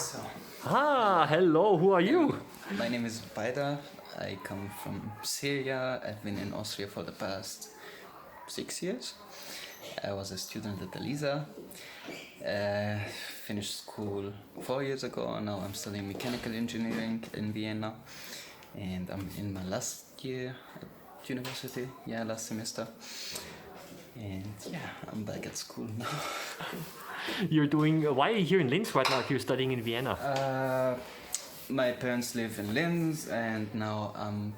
So, Hello, who are you? my name is Baida. I come from Syria. I've been in Austria for the past 6 years. I was a student at Elisa. Finished school 4 years ago. Now I'm studying mechanical engineering in Vienna. And I'm in my last year at university. Yeah, last semester. And yeah, I'm back at school now. Why are you here in Linz right now if you're studying in Vienna? My parents live in Linz, and now I'm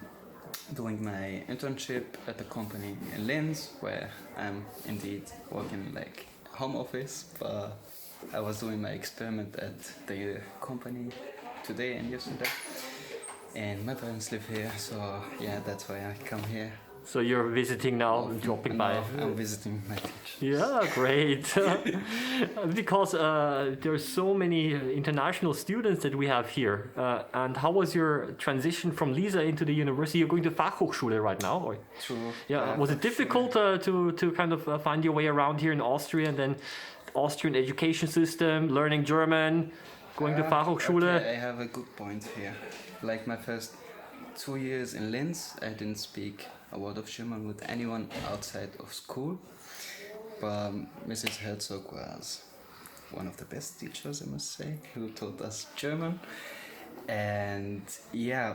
doing my internship at a company in Linz, where I'm indeed working like home office. But I was doing my experiment at the company today and yesterday, and my parents live here, so yeah, that's why I come here. So you're visiting now, dropping by. Now I'm visiting my teacher. Yeah, great. Because there are so many international students that we have here. And how was your transition from Lisa into the university? You're going to Fachhochschule right now, or? True. Yeah. Was it difficult to kind of find your way around here in Austria, and then Austrian education system, learning German, going to Fachhochschule? Okay, I have a good point here. Like my first 2 years in Linz, I didn't speak a word of German with anyone outside of school. But Mrs. Herzog was one of the best teachers, I must say, who taught us German. And yeah,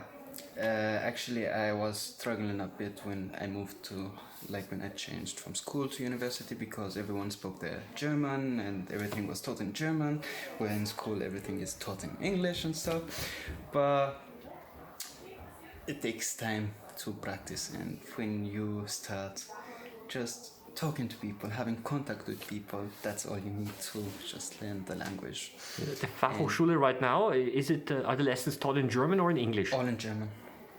actually I was struggling a bit when I moved to, like when I changed from school to university, because everyone spoke their German and everything was taught in German, where in school everything is taught in English and stuff. But it takes time to practice, and when you start just talking to people, having contact with people, that's all you need to just learn the language. The Fachhochschule right now, are the lessons taught in German or in English? All in German.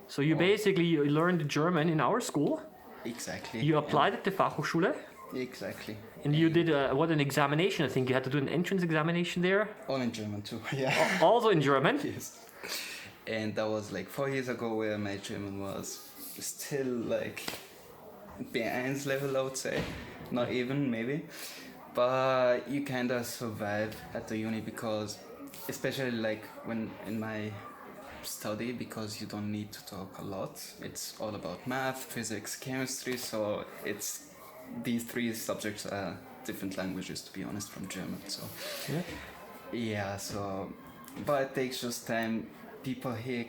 So you basically learned German in our school. Exactly. You applied at the Fachhochschule. Exactly. And you did an examination. I think you had to do an entrance examination there. All in German too. Yeah. Also in German. Yes. And that was like 4 years ago, where my German was still like B1 level, I would say. Not even, maybe. But you kind of survive at the uni, because especially like when in my study, because you don't need to talk a lot. It's all about math, physics, chemistry. So these three subjects are different languages, to be honest, from German. So yeah, so but it takes just time. People here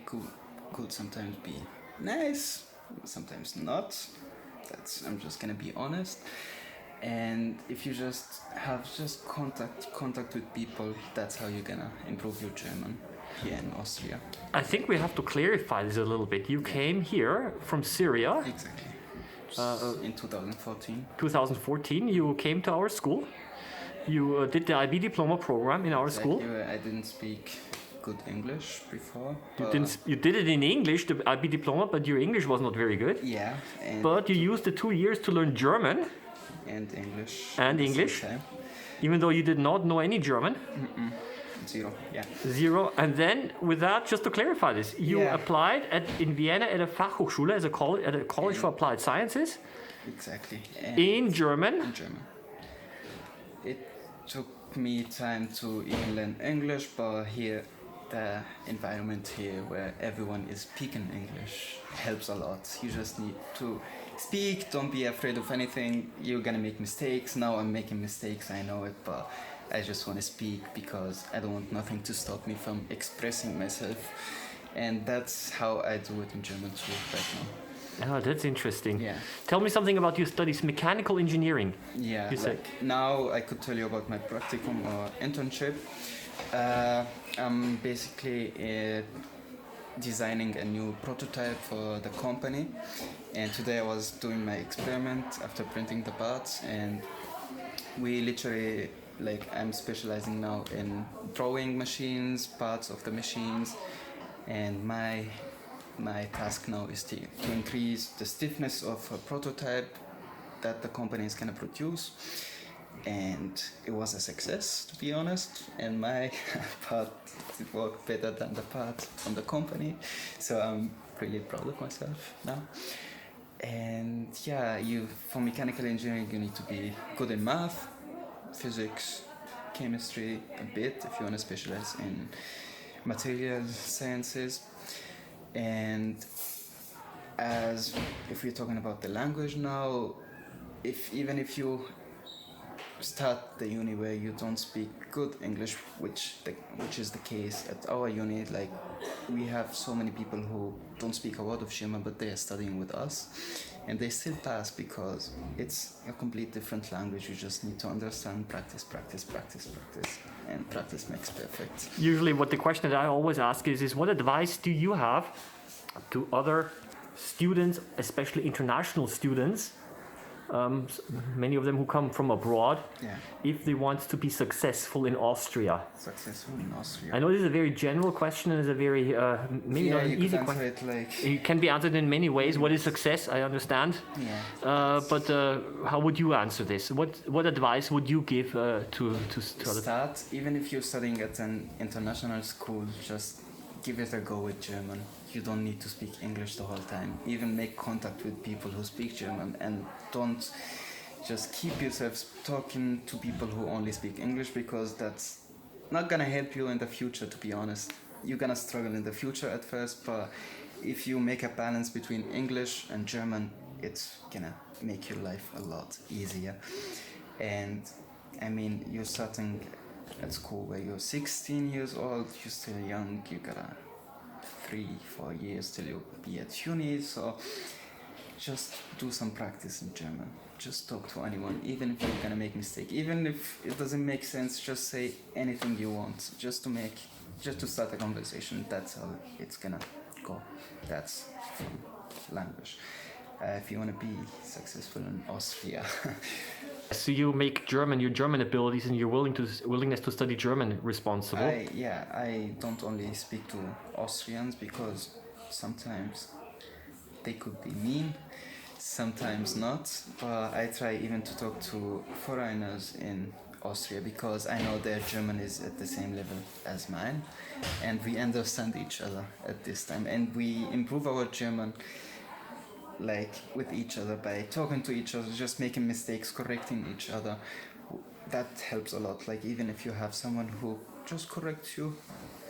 could sometimes be nice, sometimes not. I'm just gonna be honest. And if you just have contact with people, that's how you're gonna improve your German here in Austria. I think we have to clarify this a little bit. You came here from Syria. Exactly. In 2014. 2014, you came to our school. You did the IB diploma program in our school. I didn't speak good English before. You did it in English, the IB diploma, but your English was not very good. Yeah. But you used the 2 years to learn German. And English. And English. Even though you did not know any German. Zero. Yeah. Zero. And then, with that, just to clarify this, you applied in Vienna at a Fachhochschule, at a college for applied sciences. Exactly. In German. In German. It took me time to even learn English, but here, the environment here where everyone is speaking English helps a lot. You just need to speak, don't be afraid of anything. You're gonna make mistakes. Now I'm making mistakes, I know it, but I just want to speak because I don't want nothing to stop me from expressing myself. And that's how I do it in German too right now. Oh, that's interesting. Yeah. Tell me something about your studies, mechanical engineering. Yeah, now I could tell you about my practicum or internship. I'm basically designing a new prototype for the company, and today I was doing my experiment after printing the parts, and we literally, I'm specializing now in drawing machines, parts of the machines, and my task now is to increase the stiffness of a prototype that the company is going to produce. And it was a success, to be honest, and my part worked better than the part from the company, so I'm really proud of myself now. And yeah, for mechanical engineering you need to be good in math, physics, chemistry a bit if you want to specialize in material sciences. And as if we're talking about the language now, even if you start the uni where you don't speak good English, which is the case at our uni, like we have so many people who don't speak a word of German, but they are studying with us, and they still pass because it's a complete different language. You just need to understand, practice, and practice makes perfect. Usually, what the question that I always ask is what advice do you have to other students, especially international students, many of them who come from abroad, Yeah, if they want to be successful in Austria? successful in Austria. I know this is a very general question and it's a very maybe not Yeah, an you easy could answer question. it like, It can be answered in many ways. What is success? I understand. yeah. But how would you answer this? What advice would you give to other? Start, even if you're studying at an international school, just give it a go with German. You don't need to speak English the whole time. Even make contact with people who speak German, and don't just keep yourself talking to people who only speak English, because that's not gonna help you in the future, to be honest. You're gonna struggle in the future at first, but if you make a balance between English and German, it's gonna make your life a lot easier. And I mean, you're starting at school where you're 16 years old, you're still young, you gotta 3-4 years till you be at uni, so just do some practice in German. Just talk to anyone, even if you're gonna make mistake, even if it doesn't make sense, just say anything you want, just to start a conversation. That's how it's gonna go. That's language. If you want to be successful in Austria. So you make German, your German abilities and your willingness to study German responsible. I don't only speak to Austrians, because sometimes they could be mean, sometimes not, but I try even to talk to foreigners in Austria, because I know their German is at the same level as mine, and we understand each other at this time, and we improve our German like with each other by talking to each other, just making mistakes, correcting each other. That helps a lot. Like even if you have someone who just corrects you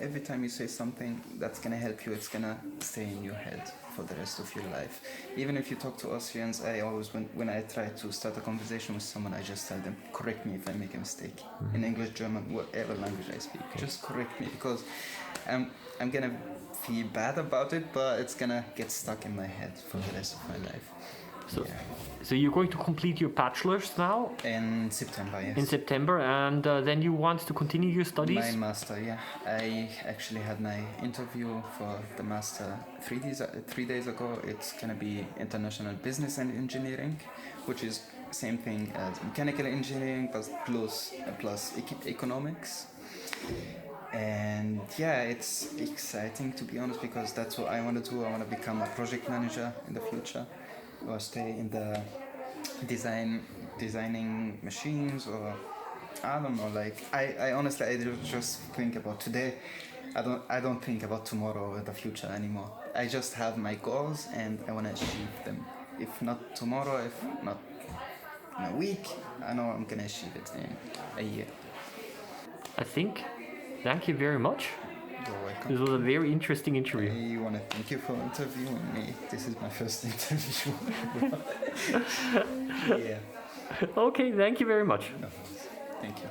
every time you say something, that's gonna help you. It's gonna stay in your head for the rest of your life. Even if you talk to Austrians, I always, when I try to start a conversation with someone, I just tell them, correct me if I make a mistake. In English, German, whatever language I speak, just correct me, because I'm gonna feel bad about it, but it's gonna get stuck in my head for the rest of my life. So, Yeah. so you're going to complete your bachelor's now In September, yes. in September, and then you want to continue your studies. My master, yeah. I actually had my interview for the master 3 days ago. It's gonna be international business and engineering, which is same thing as mechanical engineering, but plus economics. And yeah, it's exciting, to be honest, because that's what I want to do. I want to become a project manager in the future, or stay in the designing machines, or I don't know. Like I honestly, I just think about today. I don't think about tomorrow or the future anymore. I just have my goals and I want to achieve them. If not tomorrow, if not in a week, I know I'm gonna achieve it in a year. I think. Thank you very much. You're welcome. This was a very interesting interview. I want to thank you for interviewing me. This is my first interview. Yeah. Okay, thank you very much. No, thank you.